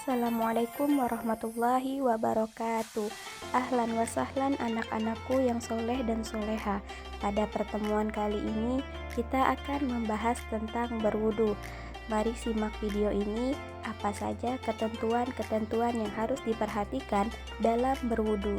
Assalamualaikum warahmatullahi wabarakatuh. Ahlan wa sahlan anak-anakku yang soleh dan soleha. Pada pertemuan kali ini kita akan membahas tentang berwudu. Mari simak video ini, apa saja ketentuan-ketentuan yang harus diperhatikan dalam berwudu.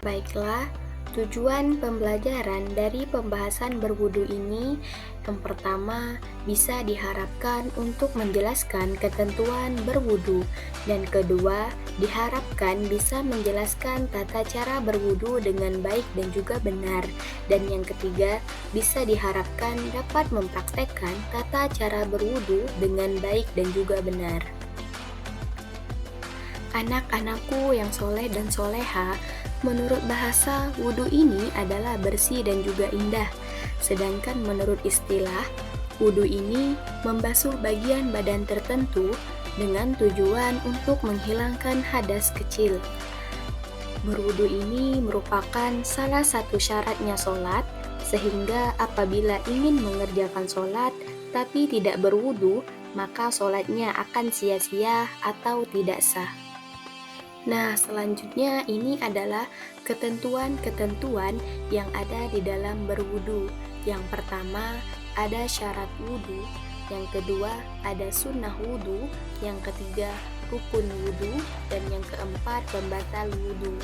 Baiklah, tujuan pembelajaran dari pembahasan berwudu ini yang pertama bisa diharapkan untuk menjelaskan ketentuan berwudu, dan kedua diharapkan bisa menjelaskan tata cara berwudu dengan baik dan juga benar, dan yang ketiga bisa diharapkan dapat mempraktekkan tata cara berwudu dengan baik dan juga benar. Anak-anakku yang soleh dan soleha, menurut bahasa, wudhu ini adalah bersih dan juga indah. Sedangkan menurut istilah, wudhu ini membasuh bagian badan tertentu dengan tujuan untuk menghilangkan hadas kecil. Berwudhu ini merupakan salah satu syaratnya sholat, sehingga apabila ingin mengerjakan sholat tapi tidak berwudhu, maka sholatnya akan sia-sia atau tidak sah. Nah, selanjutnya ini adalah ketentuan-ketentuan yang ada di dalam berwudu. Yang pertama, ada syarat wudu. Yang kedua, ada sunnah wudu. Yang ketiga, rukun wudu. Dan yang keempat, pembatal wudu.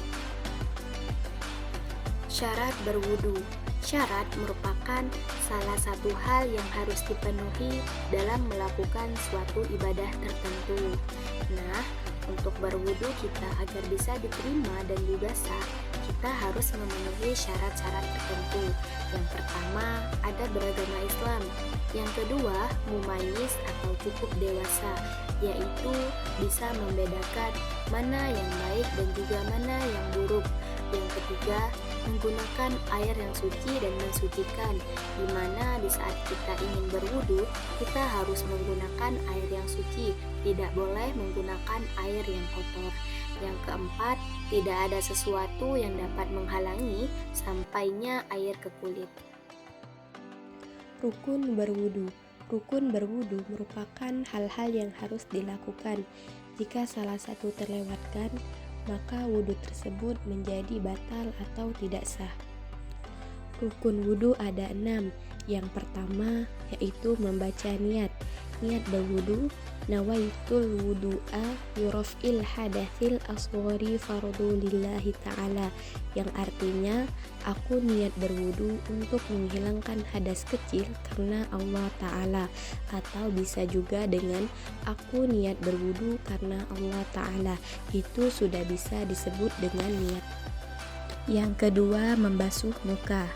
Syarat berwudu. Syarat merupakan salah satu hal yang harus dipenuhi dalam melakukan suatu ibadah tertentu. Nah, untuk berwudu kita agar bisa diterima dan juga sah, kita harus memenuhi syarat-syarat tertentu. Yang pertama, ada beragama Islam. Yang kedua, mumayyiz atau cukup dewasa, yaitu bisa membedakan mana yang baik dan juga mana yang buruk. Yang ketiga, menggunakan air yang suci dan mensucikan, di mana di saat kita ingin berwudu, kita harus menggunakan air yang suci, tidak boleh menggunakan air yang kotor. Yang keempat, tidak ada sesuatu yang dapat menghalangi sampainya air ke kulit. Rukun berwudu. Rukun berwudu merupakan hal-hal yang harus dilakukan. Jika salah satu terlewatkan, maka wudhu tersebut menjadi batal atau tidak sah. Rukun wudhu ada 6. Yang pertama yaitu membaca niat. Niat berwudhu, nawaitul wudu'a yuraf'il hadathil asghari fardu lillahi ta'ala, yang artinya aku niat berwudhu untuk menghilangkan hadas kecil karena Allah Ta'ala, atau bisa juga dengan aku niat berwudhu karena Allah Ta'ala. Itu sudah bisa disebut dengan niat. Yang kedua, membasuh muka.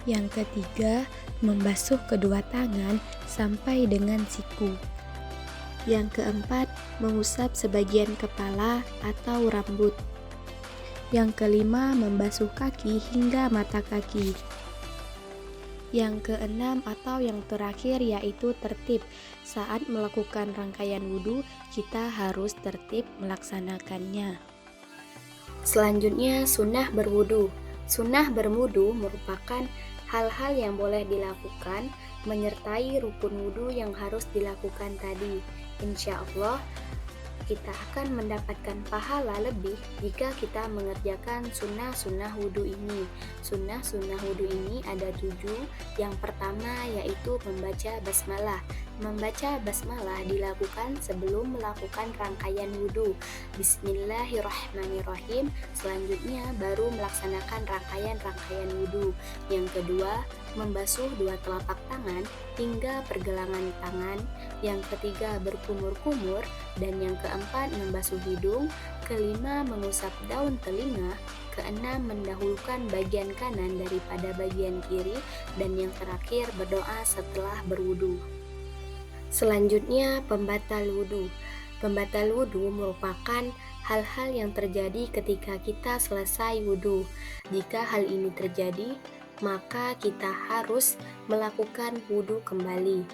Yang ketiga, membasuh kedua tangan sampai dengan siku. Yang keempat, mengusap sebagian kepala atau rambut. Yang kelima, membasuh kaki hingga mata kaki. Yang keenam atau yang terakhir yaitu tertib. Saat melakukan rangkaian wudhu, kita harus tertib melaksanakannya. Selanjutnya, sunnah berwudu. Sunnah berwudu merupakan hal-hal yang boleh dilakukan menyertai rukun wudu yang harus dilakukan tadi. Insya Allah kita akan mendapatkan pahala lebih jika kita mengerjakan sunnah-sunnah wudu ini. Sunnah-sunnah wudu ini ada 7. Yang pertama yaitu membaca basmalah. Membaca basmalah dilakukan sebelum melakukan rangkaian wudu. Bismillahirrahmanirrahim. Selanjutnya baru melaksanakan rangkaian wudu. Yang kedua, membasuh 2 telapak tangan hingga pergelangan tangan. Yang ketiga, berkumur-kumur. Dan yang keempat, membasuh hidung. Kelima, mengusap daun telinga. Keenam, mendahulukan bagian kanan daripada bagian kiri. Dan yang terakhir, berdoa setelah berwudu. Selanjutnya, pembatal wudu. Pembatal wudu merupakan hal-hal yang terjadi ketika kita selesai wudu. Jika hal ini terjadi, maka kita harus melakukan wudu kembali.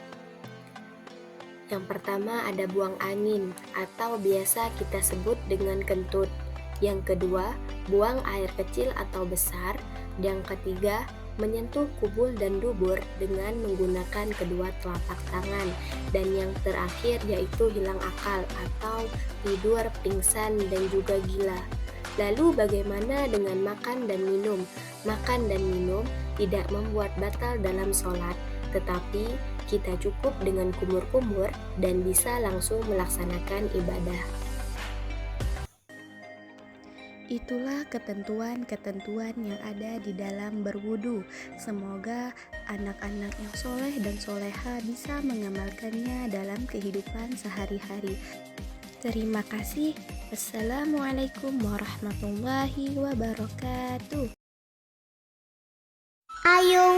Yang pertama ada buang angin atau biasa kita sebut dengan kentut. Yang kedua, buang air kecil atau besar. Yang ketiga, menyentuh kubul dan dubur dengan menggunakan kedua telapak tangan, dan yang terakhir yaitu hilang akal atau tidur, pingsan, dan juga gila. Lalu bagaimana dengan makan dan minum? Makan dan minum tidak membuat batal dalam sholat, tetapi kita cukup dengan kumur-kumur dan bisa langsung melaksanakan ibadah. Itulah ketentuan-ketentuan yang ada di dalam berwudu. Semoga anak-anak yang soleh dan soleha bisa mengamalkannya dalam kehidupan sehari-hari. Terima kasih. Wassalamualaikum warahmatullahi wabarakatuh. Ayo